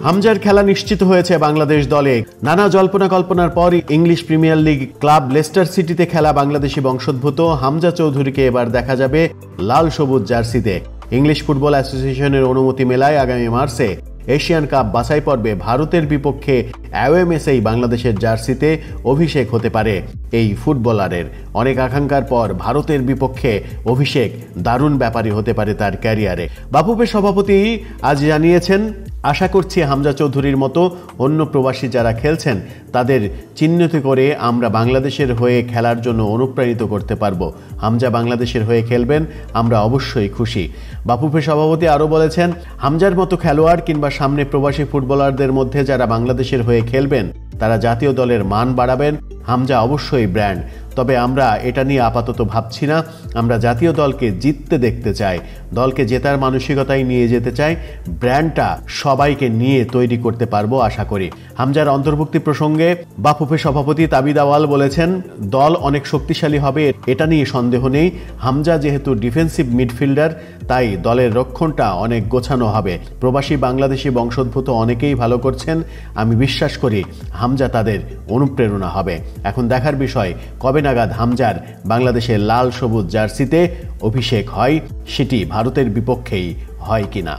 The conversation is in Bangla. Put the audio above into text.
হামজার খেলা নিশ্চিত হয়েছে বাংলাদেশ দলে। নানা জল্পনা কল্পনার পর English premier league club Leicester সিটিতে খেলা বাংলাদেশি বংশোদ্ভূত হামজা চৌধুরীকে এবার দেখা যাবে লাল সবুজ জার্সিতে। ইংলিশ ফুটবল অ্যাসোসিয়েশনের অনুমতি মেলায় আগামী মার্চে এশিয়ান কাপ বাছাই পর্বে ভারতের বিপক্ষে অ্যাওয়ে ম্যাচেই বাংলাদেশের জার্সিতে অভিষেক হতে পারে এই ফুটবলারের। অনেক আকাঙ্ক্ষার পর ভারতের বিপক্ষে অভিষেক দারুণ ব্যাপারই হতে পারে তার ক্যারিয়ারে। বাফুফের সভাপতি আজ জানিয়েছেন, আশা করছি হামজা চৌধুরীর মতো অন্য প্রবাসী যারা খেলছেন তাদের চিহ্নিত করে আমরা বাংলাদেশের হয়ে খেলার জন্য অনুপ্রাণিত করতে পারবো। হামজা বাংলাদেশের হয়ে খেলবেন, আমরা অবশ্যই খুশি। বাফুফের সভাপতি আরও বলেছেন, হামজার মতো খেলোয়াড় কিংবা সামনে প্রবাসী ফুটবলারদের মধ্যে যারা বাংলাদেশের হয়ে খেলবেন তারা জাতীয় দলের মান বাড়াবেন। হামজা অবশ্যই ব্র্যান্ড, তবে আমরা এটা নিয়ে আপাতত ভাবছি না। আমরা জাতীয় দলকে জিততে দেখতে চাই, দলকে জেতার মানসিকতায় নিয়ে যেতে চাই। ব্র্যান্ডটা সবাইকে নিয়ে তৈরি করতে পারবো আশা করি। হামজার অন্তর্ভুক্তি প্রসঙ্গে বাফুফে সভাপতি তাবিদ আওয়াল বলেছেন, দল অনেক শক্তিশালী হবে এটা নিয়ে সন্দেহ নেই। হামজা যেহেতু ডিফেন্সিভ মিডফিল্ডার, তাই দলের রক্ষণটা অনেক গোছানো হবে। প্রবাসী বাংলাদেশি বংশোদ্ভূত অনেকেই ভালো করছেন, আমি বিশ্বাস করি হামজা তাদের অনুপ্রেরণা হবে। এখন দেখার বিষয় কবে নাগাদ হামজার বাংলাদেশের লাল সবুজ জার্সিতে অভিষেক হয়, সেটি ভারতের বিপক্ষেই হয় কিনা।